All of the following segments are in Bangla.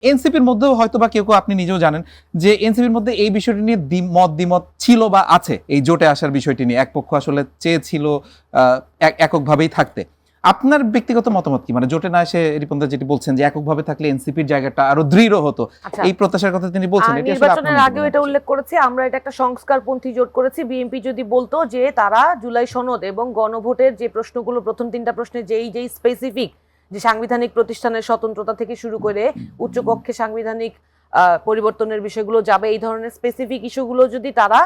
এনসিপির মধ্যেও হয়তো বা কেউ আপনি নিজেও জানেন যে এনসিপির মধ্যে এই বিষয়টি নিয়ে দ্বিমত ছিল বা আছে, এই জোটে আসার বিষয়টি নিয়ে এক পক্ষ আসলে চেয়েছিল এককভাবেই থাকতে। আপনার ব্যক্তিগত মতামত কি? মানে জোটে না এসে রিপনদা যেটি বলছেন যে এককভাবে থাকলে এনসিপির জায়গাটা আরো দৃঢ় হতো, এই প্রত্যাশার কথা তিনি বলছেন। নির্বাচনের আগেও এটা উল্লেখ করেছি, আমরা এটা একটা সংস্কারপন্থী জোট করেছি। বিএনপি যদি বলতো যে তারা জুলাই সনদ এবং গণভোটের যে প্রশ্নগুলো, প্রথম 3টা প্রশ্নে যেই স্পেসিফিক, যে সাংবিধানিক প্রতিষ্ঠানের স্বতন্ত্রতা থেকে শুরু করে উচ্চকক্ষে সাংবিধানিক পরিবর্তনের বিষয়গুলো যাবে, এই ধরনের স্পেসিফিক ইস্যুগুলো যদি তারা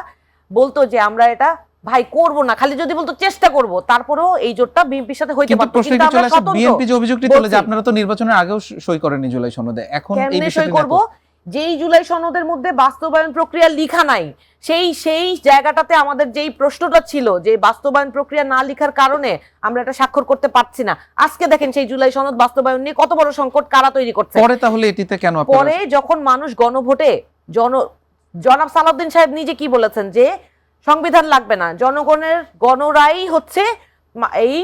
বলতো যে আমরা এটা ভাই করব না, খালি যদি বলতো চেষ্টা করব, তারপরেও এই জোটটা বিএনপির সাথে হইতে পারত। কিন্তু আমরা স্বতন্ত্র, বিএনপি যে অভিযোগটি তোলে যে আপনারা তো নির্বাচনের আগেও সই করেননি জুলাই সনদে, এখন এই বিষয়টি সই করব যেই জুলাই সনদের মধ্যে বাস্তবায়ন প্রক্রিয়া লেখা নাই, সেই জায়গাটাতে আমাদের যেই প্রশ্নটা ছিল যে বাস্তবায়ন প্রক্রিয়া না লেখার কারণে আমরা এটা স্বাক্ষর করতে পারছি না। আজকে দেখেন সেই জুলাই সনদ বাস্তবায়ন নিয়ে কত বড় সংকট কারা তৈরি করছে। পরে তাহলে এটিতে কেন পরে যখন মানুষ গণভোটে, জনাব সালাউদ্দিন সাহেব নিজে কি বলেছেন যে সংবিধান লাগবে না, জনগণের গণরাই হচ্ছে এই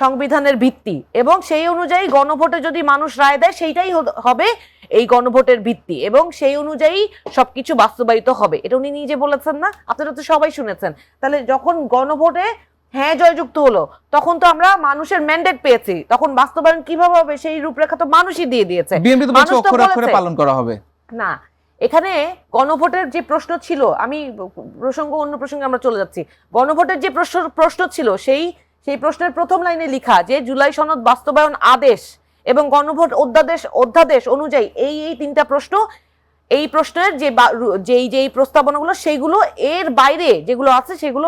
সংবিধানের ভিত্তি, এবং সেই অনুযায়ী গণভোটে যদি মানুষ রায় দেয় সেইটাই হবে এই গণভোটের ভিত্তি, এবং সেই অনুযায়ী সবকিছু বাস্তবায়িত হবে। এটা উনি নিজে বলেছেন না? আপনারা তো সবাই শুনেছেন। তাহলে যখন গণভোটে হ্যাঁ জয়যুক্ত হলো, তখন তো আমরা মানুষের ম্যান্ডেট পেয়েছি, তখন বাস্তবায়ন কিভাবে হবে সেই রূপরেখা তো মানুষই দিয়ে দিয়েছে। পালন করা হবে না, এখানে গণভোটের যে প্রশ্ন ছিল, আমি অন্য প্রসঙ্গে আমরা চলে যাচ্ছি, গণভোটের যে প্রশ্ন ছিল সেই প্রশ্নের প্রথম লাইনে লেখা যে জুলাই সনদ বাস্তবায়ন আদেশ এবং গণভোট অধ্যাদেশ অনুযায়ী এই 3টা প্রশ্ন, এই প্রশ্নের যেই প্রস্তাবনাগুলো সেইগুলো এর বাইরে যেগুলো আছে সেগুলো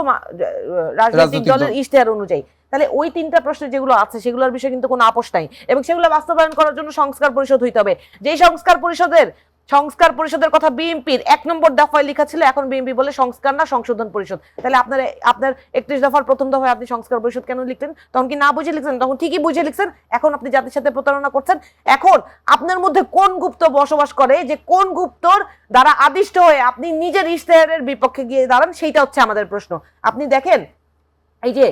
রাজনৈতিক দলের ইশতেহার অনুযায়ী। তাহলে ওই 3টা প্রশ্নে যেগুলো আছে সেগুলোর বিষয়ে কিন্তু কোনো আপোষ নাই, এবং সেগুলো বাস্তবায়ন করার জন্য সংস্কার পরিষদ হইতে হবে। যেই সংস্কার পরিষদের কথা বিএনপির 1 নম্বর দফায় লেখা ছিল, এখন বিএনপি বলে সংস্কার না সংশোধন পরিষদ। তাহলে আপনার 31 দফার প্রথম দফায় আপনি সংস্কার পরিষদ কেন লিখলেন? তখন কি না বুঝে লিখছেন? তখন ঠিকই বুঝে লিখছেন। এখন আপনি জাতির সাথে প্রতারণা করছেন। এখন আপনার মধ্যে কোন গুপ্ত বসবাস করে যে কোন গুপ্তর দ্বারা আদিষ্ট হয়ে আপনি নিজের ইশতেহারের বিপক্ষে গিয়ে দাঁড়ান, সেইটা হচ্ছে আমাদের প্রশ্ন। আপনি দেখেন এই যে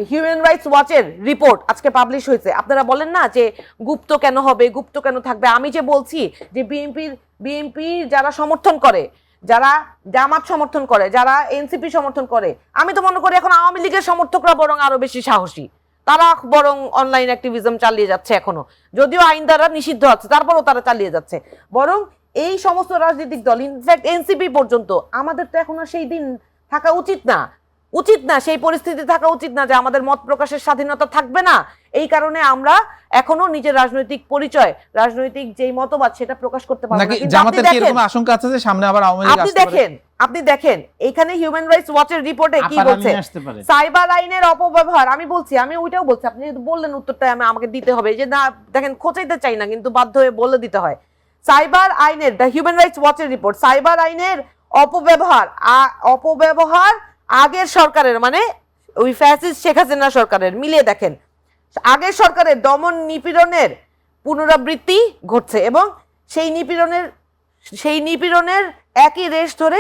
হিউম্যান রাইটস ওয়াচের রিপোর্ট আজকে পাবলিশ হয়েছে, আপনারা বলেন না যে গুপ্ত কেন হবে, গুপ্ত কেন থাকবে? আমি যে বলছি যে বিএনপি যারা সমর্থন করে, যারা জামাত সমর্থন করে, যারা এনসিপি সমর্থন করে, আমি তো মনে করি এখন আওয়ামী লীগের সমর্থকরা বরং আরো বেশি সাহসী, তারা বরং অনলাইন অ্যাক্টিভিজম চালিয়ে যাচ্ছে এখনো, যদিও আইন দ্বারা নিষিদ্ধ আছে তারপরও তারা চালিয়ে যাচ্ছে। বরং এই সমস্ত রাজনৈতিক দল, ইনফ্যাক্ট এনসিপি পর্যন্ত, আমাদের তো এখন আর সেই দিন থাকা উচিত না, সেই পরিস্থিতি থাকা উচিত না যে আমাদের মত প্রকাশের স্বাধীনতা থাকবে না। এই কারণে আমরা এখনো নিজের রাজনৈতিক পরিচয়, রাজনৈতিক যেই মতবাদ সেটা প্রকাশ করতে পারবো না। কিন্তু জামাতের কি এরকম আশঙ্কা আছে যে সামনে আবার আওয়ামী লীগ আসতে পারে? আপনি দেখেন এখানে হিউম্যান রাইটস ওয়াচের রিপোর্টে কি বলছে, সাইবার আইনের অপব্যবহার। আমি ওইটাও বলছি, আপনি যদি বললেন উত্তরটা আমাকে দিতে হবে, যে না দেখেন খোঁচাইতে চাই না কিন্তু বাধ্য হয়ে বলে দিতে হয়। সাইবার আইনের, দ্য হিউম্যান রাইটস ওয়াচের রিপোর্ট, সাইবার আইনের অপব্যবহার আগের সরকারের, মানে ওই ফ্যাসিস্ট শেখ হাসিনা সরকারের, মিলিয়ে দেখেন আগের সরকারের দমন নিপীড়নের পুনরাবৃত্তি ঘটছে, এবং সেই নিপীড়নের একই রেশ ধরে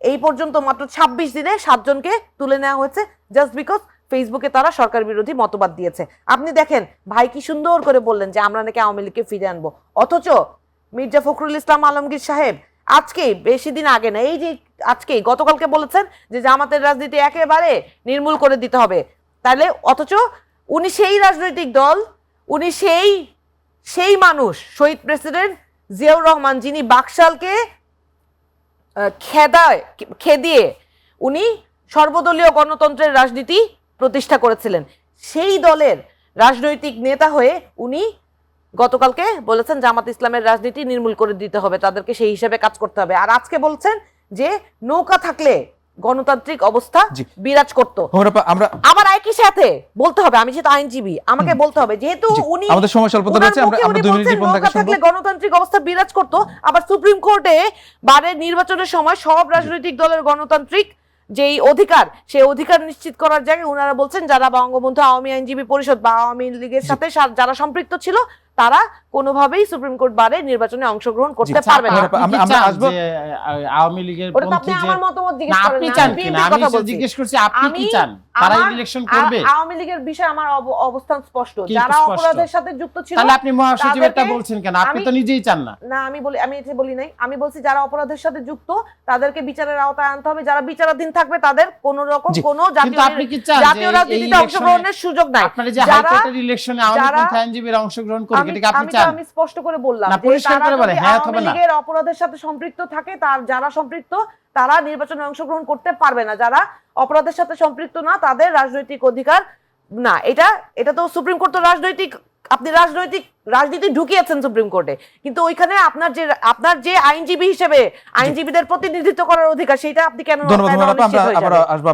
এই পর্যন্ত মাত্র 26 দিনে 7 জনকে তুলে নেওয়া হয়েছে, জাস্ট বিকজ ফেসবুকে তারা সরকার বিরোধী মতবাদ দিয়েছে। আপনি দেখেন ভাই কি সুন্দর করে বললেন যে আমরা নাকি আওয়ামী লীগকে ফিরে আনবো, অথচ মির্জা ফখরুল ইসলাম আলমগীর সাহেব আজকে, বেশি দিন আগে না, এই যে আজকে গতকালকে বলেছেন যে জামাতের রাজনীতি একেবারে নির্মূল করে দিতে হবে। তাহলে অথচ উনি সেই রাজনৈতিক দল, উনি সেই মানুষ, শহীদ প্রেসিডেন্ট জিয়াউর রহমান, যিনি বাকশালকে খেদিয়ে উনি সর্বদলীয় গণতন্ত্রের রাজনীতি প্রতিষ্ঠা করেছিলেন। সেই দলের রাজনৈতিক নেতা হয়ে উনি গতকালকে বলেছেন জামাত ইসলামের রাজনীতি নির্মূল করে দিতে হবে, তাদেরকে সেই হিসেবে কাজ করতে হবে। আর আজকে বলছেন যে নৌকা থাকলে গণতান্ত্রিক অবস্থা বিরাজ করতো। আবার একই সাথে বলতে হবে, আমি যেহেতু আইনজীবী আমাকে বলতে হবে, যেহেতু উনি আমাদের সময় স্বল্পতা রয়েছে, আমরা 2 মিনিট নৌকা থাকলে গণতান্ত্রিক অবস্থা বিরাজ করতো, আবার সুপ্রিম কোর্টে বারের নির্বাচনের সময় সব রাজনৈতিক দলের গণতান্ত্রিক যেই অধিকার, সেই অধিকার নিশ্চিত করার জায়গায় ওনারা বলছেন যারা বঙ্গবন্ধু আওয়ামী আইনজীবী পরিষদ বা আওয়ামী লীগের সাথে যারা সম্পৃক্ত ছিল তারা কোনোভাবেই সুপ্রিম কোর্ট বারে নির্বাচনে অংশগ্রহণ করতে পারবে না। আমরা আসবো আওয়ামী লীগের ওটা তো পন্থী আপনি যে আমার মতামত জিজ্ঞেস না করেন আপনি না, চান আমি কিনা বিএনপির আমি কথা বলছি। জিজ্ঞেস করছি আপনি কি আমি চান তারা আমার ইলেকশন করবে? আওয়ামী লীগের বিষয়ে আমার অবস্থান স্পষ্ট, কি যারা স্পষ্ট? অপরাধের সাথে যুক্ত ছিল তাহলে আপনি মহাসচিবেরটা তাদেরকে বলছেন কেন? আপনি আমি- তো নিজেই চান না। না আমি এটা বলি নাই, আমি বলছি যারা অপরাধের সাথে যুক্ত তাদেরকে বিচারের আওতায় আনতে হবে, যারা বিচারাধীন থাকবে তাদের কোন রকম জি। কোনো কিন্তু আপনি কি চান জাতীয় যে এই রাজনীতিতে ইলেকশনে অংশগ্রহণের সুযোগ নাই? আপনারা যে যারা- হাইকোর্টের ইলেকশনে আওয়ামী যারা- পন্থী আইনজীবীরা অংশগ্রহণ করবে আমি এটা কি আপনি আমি তো চান? আমি স্পষ্ট করে বললাম না, যে পরিষ্কার তারা করে বলেন, যদি হ্যাঁ আওয়ামী অথবা না। লীগের অপরাধের সাথে সম্পৃক্ত থাকে, তার যারা সম্পৃক্ত তারা নির্বাচনে অংশগ্রহণ করতে পারবে না, যারা অপরাধের সাথে সম্পৃক্ত না তাদের রাজনৈতিক অধিকার না। এটা তো সুপ্রিম কোর্ট তো আপনি রাজনীতি ঢুকিয়েছেন সুপ্রিম কোর্টে, কিন্তু ওইখানে আপনার যে আইনজীবী হিসেবে আইনজীবীদের প্রতিনিধিত্ব করার অধিকার, সেটা আপনি কেন ধন্যবাদ। আমরা অনিশ্চিত হয়ে আবার যাবেন? আসবো